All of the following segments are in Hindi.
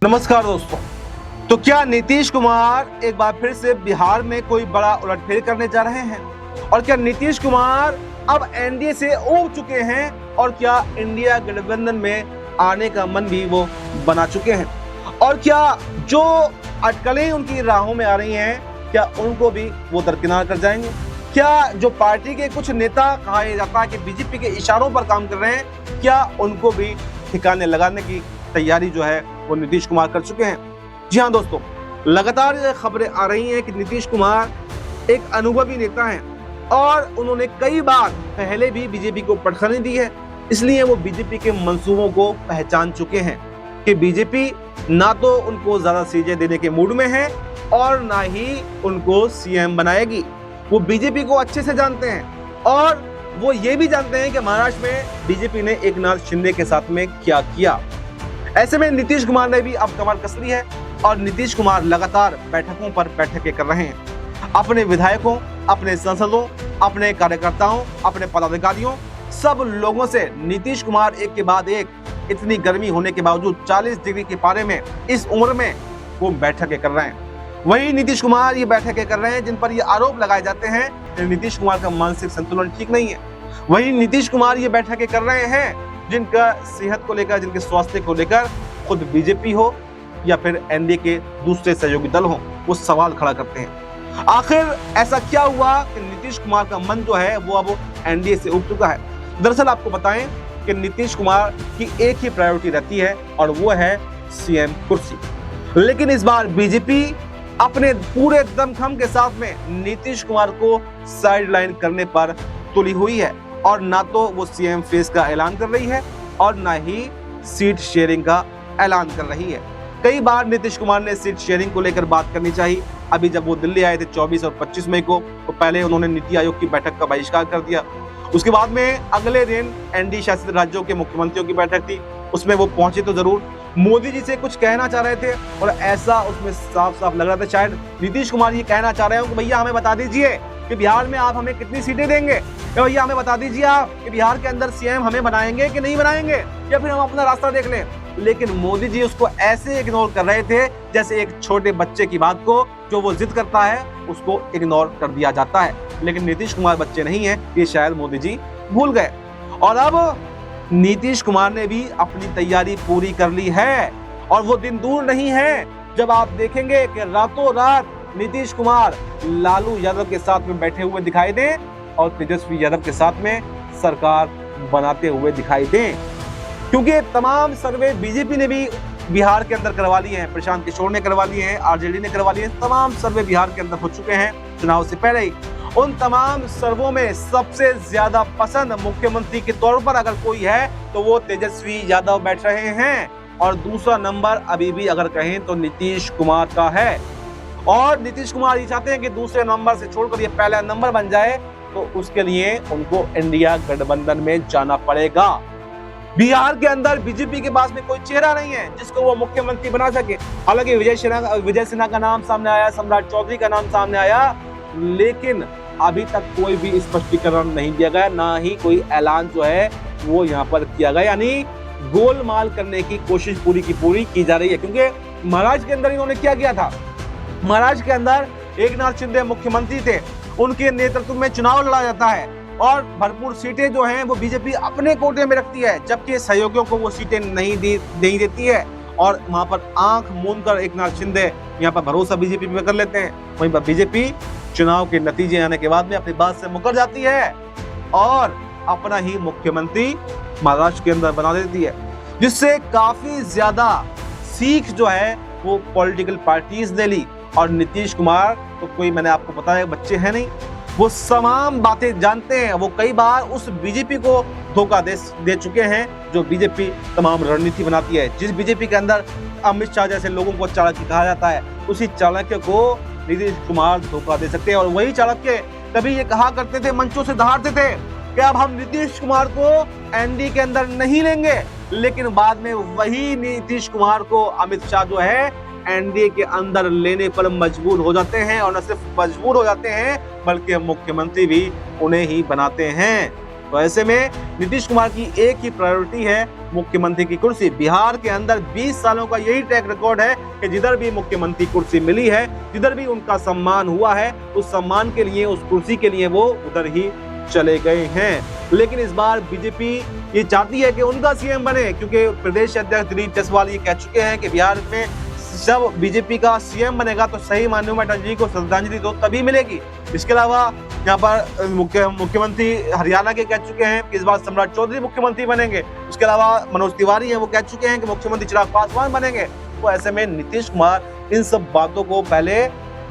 नमस्कार दोस्तों। तो क्या नीतीश कुमार एक बार फिर से बिहार में कोई बड़ा उलटफेर करने जा रहे हैं? और क्या नीतीश कुमार अब एनडीए से उब चुके हैं? और क्या इंडिया गठबंधन में आने का मन भी वो बना चुके हैं? और क्या जो अटकलें उनकी राहों में आ रही हैं, क्या उनको भी वो दरकिनार कर जाएंगे? क्या जो पार्टी के कुछ नेता कहा जाता है कि बीजेपी के इशारों पर काम कर रहे हैं, क्या उनको भी ठिकाने लगाने की तैयारी जो है वो नीतीश कुमार कर चुके हैं? जी हाँ दोस्तों, लगातार ये खबरें आ रही हैं कि नीतीश कुमार एक अनुभवी नेता हैं और उन्होंने कई बार पहले भी बीजेपी को पटखनी दी है। इसलिए वो बीजेपी के मंसूबों को पहचान चुके हैं कि बीजेपी ना तो उनको ज्यादा सीटें देने के मूड में है और ना ही उनको सीएम बनाएगी। वो बीजेपी को अच्छे से जानते हैं और वो ये भी जानते हैं कि महाराष्ट्र में बीजेपी ने एकनाथ शिंदे के साथ में क्या किया। ऐसे में नीतीश कुमार ने भी अब कमर कस ली है और नीतीश कुमार लगातार बैठकों पर बैठकें कर रहे हैं। अपने विधायकों, अपने सांसदों, अपने कार्यकर्ताओं, अपने पदाधिकारियों, सब लोगों से नीतीश कुमार एक के बाद एक, इतनी गर्मी होने के बावजूद 40 डिग्री के पारे में इस उम्र में वो बैठकें कर रहे हैं। वहीं नीतीश कुमार ये बैठकें कर रहे हैं जिन पर ये आरोप लगाए जाते हैं कि नीतीश कुमार का मानसिक संतुलन ठीक नहीं है। वहीं नीतीश कुमार ये बैठकें कर रहे हैं जिनका सेहत को लेकर, जिनके स्वास्थ्य को लेकर खुद बीजेपी हो या फिर एनडीए के दूसरे सहयोगी दल हो, वो सवाल खड़ा करते हैं। आखिर ऐसा क्या हुआ कि नीतीश कुमार का मन जो है वो अब एनडीए से उब चुका है? दरअसल आपको बताएं कि नीतीश कुमार की एक ही प्रायोरिटी रहती है और वो है सीएम कुर्सी। लेकिन इस बार बीजेपी अपने पूरे दमखम के साथ में नीतीश कुमार को साइडलाइन करने पर तुली हुई है और ना तो वो सीएम फेस का ऐलान कर रही है और ना ही सीट शेयरिंग का ऐलान कर रही है। कई बार नीतीश कुमार ने सीट शेयरिंग को लेकर बात करनी चाहिए। अभी जब वो दिल्ली आए थे 24 और 25 मई को, तो पहले उन्होंने नीति आयोग की बैठक का बहिष्कार कर दिया। उसके बाद में अगले दिन एनडीए शासित राज्यों के मुख्यमंत्रियों की बैठक थी, उसमें वो पहुंचे तो जरूर, मोदी जी से कुछ कहना चाह रहे थे और ऐसा उसमें साफ साफ लग रहा था शायद नीतीश कुमार ये कहना चाह रहे हो कि भैया हमें बता दीजिए कि बिहार में आप हमें कितनी सीटें देंगे, या भैया हमें बता दीजिए आप कि बिहार के अंदर सीएम हमें बनाएंगे कि नहीं बनाएंगे, या फिर हम अपना रास्ता देख लें। लेकिन मोदी जी उसको ऐसे इग्नोर कर रहे थे जैसे एक छोटे बच्चे की बात को जो वो जिद करता है उसको इग्नोर कर दिया जाता है। लेकिन नीतीश कुमार बच्चे नहीं है, ये शायद मोदी जी भूल गए। और अब नीतीश कुमार ने भी अपनी तैयारी पूरी कर ली है और वो दिन दूर नहीं है जब आप देखेंगे कि रातों रात नीतीश कुमार लालू यादव के साथ में बैठे हुए दिखाई दें और तेजस्वी यादव के साथ में सरकार बनाते हुए दिखाई दें। क्योंकि तमाम सर्वे बीजेपी ने भी बिहार के अंदर करवा लिए हैं, प्रशांत किशोर ने करवा लिए हैं, आरजेडी ने करवा लिए हैं, तमाम सर्वे बिहार के अंदर हो चुके हैं चुनाव से पहले ही। उन तमाम सर्वों में सबसे ज्यादा पसंद मुख्यमंत्री के तौर पर अगर कोई है तो वो तेजस्वी यादव बैठ रहे हैं और दूसरा नंबर अभी भी अगर कहें तो नीतीश कुमार का है। और नीतीश कुमार ये चाहते हैं कि दूसरे नंबर से छोड़कर ये पहला नंबर बन जाए, तो उसके लिए उनको इंडिया गठबंधन में जाना पड़ेगा। बिहार के अंदर बीजेपी के पास में कोई चेहरा नहीं है जिसको वो मुख्यमंत्री बना सके। हालांकि विजय सिन्हा का नाम सामने आया, सम्राट चौधरी का नाम सामने आया, लेकिन अभी तक कोई भी स्पष्टीकरण नहीं दिया गया, ना ही कोई ऐलान जो है वो यहाँ पर किया गया। यानी गोलमाल करने की कोशिश पूरी की पूरी की जा रही है। क्योंकि महाराष्ट्र के अंदर इन्होंने क्या किया था, महाराष्ट्र के अंदर एकनाथ शिंदे मुख्यमंत्री थे, उनके नेतृत्व में चुनाव लड़ा जाता है और भरपूर सीटें जो हैं वो बीजेपी अपने कोटे में रखती है, जबकि सहयोगियों को वो सीटें नहीं देती है। और वहां पर आंख मूंद कर एकनाथ शिंदे यहाँ पर भरोसा बीजेपी पे कर लेते हैं। वहीं पर बीजेपी चुनाव के नतीजे आने के बाद में अपनी बात से मुकर जाती है और अपना ही मुख्यमंत्री महाराष्ट्र के अंदर बना देती है, जिससे काफी ज्यादा सीख जो है वो पॉलिटिकल पार्टीज ने ली। और नीतीश कुमार तो कोई, मैंने आपको बताया, बच्चे हैं नहीं, वो तमाम बातें जानते हैं। वो कई बार उस बीजेपी को धोखा दे चुके हैं जो बीजेपी तमाम रणनीति बनाती है। जिस बीजेपी के अंदर अमित शाह जैसे लोगों को चाणक्य कहा जाता है, उसी चाणक्य को नीतीश कुमार धोखा दे सकते हैं। और वही चाणक्य कभी ये कहा करते थे, मंचों से दहाड़ते थे कि अब हम नीतीश कुमार को एनडीए के अंदर नहीं लेंगे, लेकिन बाद में वही नीतीश कुमार को अमित शाह जो है एनडीए के अंदर लेने पर मजबूर हो जाते हैं। और न सिर्फ मजबूर हो जाते हैं बल्कि मुख्यमंत्री भी उन्हें ही बनाते हैं। तो ऐसे में नीतीश कुमार की एक ही प्रायोरिटी है, मुख्यमंत्री की कुर्सी। बिहार के अंदर 20 सालों का यही ट्रैक रिकॉर्ड है कि जिधर भी मुख्यमंत्री कुर्सी मिली है, जिधर भी उनका सम्मान हुआ है, उस सम्मान के लिए, उस कुर्सी के लिए वो उधर ही चले गए हैं। लेकिन इस बार बीजेपी ये चाहती है कि उनका सीएम बने, क्योंकि प्रदेश अध्यक्ष दिलीप जायसवाल ये कह चुके हैं कि बिहार में जब बीजेपी का सीएम बनेगा तो सही मायनों में अटल जी को श्रद्धांजलि तो तभी मिलेगी। इसके अलावा यहाँ पर मुख्यमंत्री हरियाणा के कह चुके हैं कि इस बार सम्राट चौधरी मुख्यमंत्री बनेंगे। उसके अलावा मनोज तिवारी हैं, वो कह चुके हैं कि मुख्यमंत्री चिराग पासवान बनेंगे। तो ऐसे में नीतीश कुमार इन सब बातों को पहले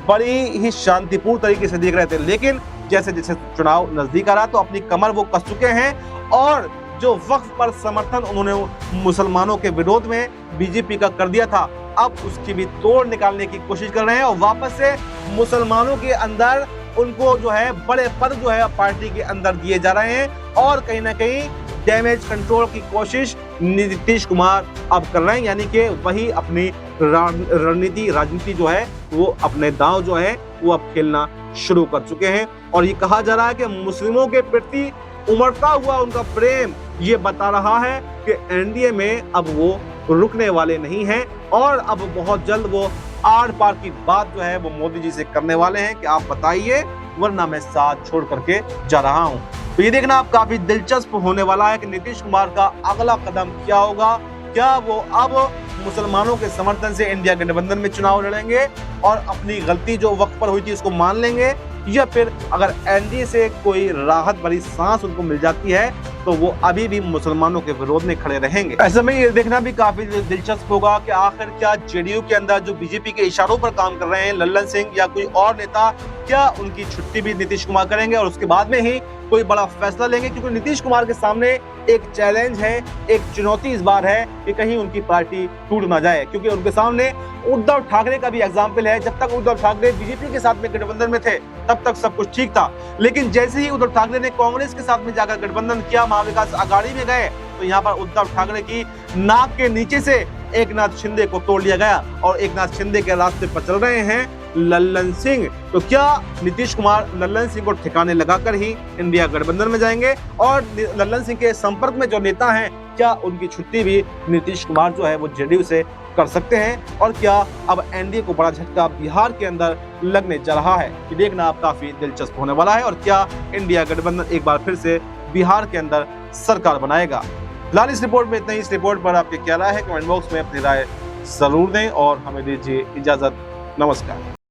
बड़ी ही शांतिपूर्ण तरीके से देख रहे थे, लेकिन जैसे जैसे चुनाव नजदीक आ रहा तो अपनी कमर वो कस चुके हैं और जो वक्फ पर समर्थन उन्होंने मुसलमानों के विरोध में बीजेपी का कर दिया था, अब उसकी भी तोड़ निकालने की कोशिश कर रहे हैं और वापस से मुसलमानों के अंदर उनको जो है बड़े पद जो है पार्टी के अंदर दिए जा रहे हैं और कहीं ना कहीं डैमेज कंट्रोल की कोशिश नीतीश कुमार अब कर रहे हैं। यानी कि वही अपनी राजनीति जो है वो अपने दांव जो है वो अब खेलना शुरू कर चुके हैं। और ये कहा जा रहा है कि मुस्लिमों के प्रति उमड़ता हुआ उनका प्रेम ये बता रहा है कि एनडीए में अब वो रुकने वाले नहीं हैं और अब बहुत जल्द वो आर पार की बात जो है वो मोदी जी से करने वाले हैं कि आप बताइए, वरना मैं साथ छोड़ करके जा रहा हूं। तो ये देखना अब काफी दिलचस्प होने वाला है कि नीतीश कुमार का अगला कदम क्या होगा। क्या वो अब मुसलमानों के समर्थन से इंडिया गठबंधन में चुनाव लड़ेंगे और अपनी गलती जो वक्त पर हुई थी उसको मान लेंगे, या फिर अगर एनडीए से कोई राहत भरी सांस उनको मिल जाती है तो वो अभी भी मुसलमानों के विरोध में खड़े रहेंगे। ऐसे में ये देखना भी काफी दिलचस्प होगा कि आखिर क्या जेडीयू के अंदर जो बीजेपी के इशारों पर काम कर रहे हैं लल्लन सिंह या कोई और नेता, क्या उनकी छुट्टी भी नीतीश कुमार करेंगे और उसके बाद में ही कोई बड़ा फैसला लेंगे। क्योंकि नीतीश कुमार के सामने एक चैलेंज है, एक चुनौती इस बार है कि कहीं उनकी पार्टी टूट ना जाए। क्योंकि उनके सामने उद्धव ठाकरे का भी एग्जाम्पल है। जब तक उद्धव ठाकरे बीजेपी के साथ में गठबंधन में थे तब तक सब कुछ ठीक था, लेकिन जैसे ही उद्धव ठाकरे ने कांग्रेस के साथ में जाकर गठबंधन किया, महाविकास आघाड़ी में गए, तो यहाँ पर उद्धव ठाकरे की नाक के नीचे से एकनाथ शिंदे को तोड़ लिया गया और एकनाथ शिंदे के रास्ते पर चल रहे हैं लल्लन सिंह। तो क्या नीतीश कुमार लल्लन सिंह को ठिकाने लगाकर ही इंडिया गठबंधन में जाएंगे और लल्लन सिंह के संपर्क में जो नेता हैं, क्या उनकी छुट्टी भी नीतीश कुमार जो है वो जेडीयू से कर सकते हैं? और क्या अब एनडीए को बड़ा झटका बिहार के अंदर लगने जा रहा है? ये देखना अब काफी दिलचस्प होने वाला है। और क्या इंडिया गठबंधन एक बार फिर से बिहार के अंदर सरकार बनाएगा? फिलहाल इस रिपोर्ट में इतना ही। इस रिपोर्ट पर आपकी क्या राय है, कमेंट बॉक्स में अपनी राय जरूर दें और हमें दीजिए इजाजत। नमस्कार।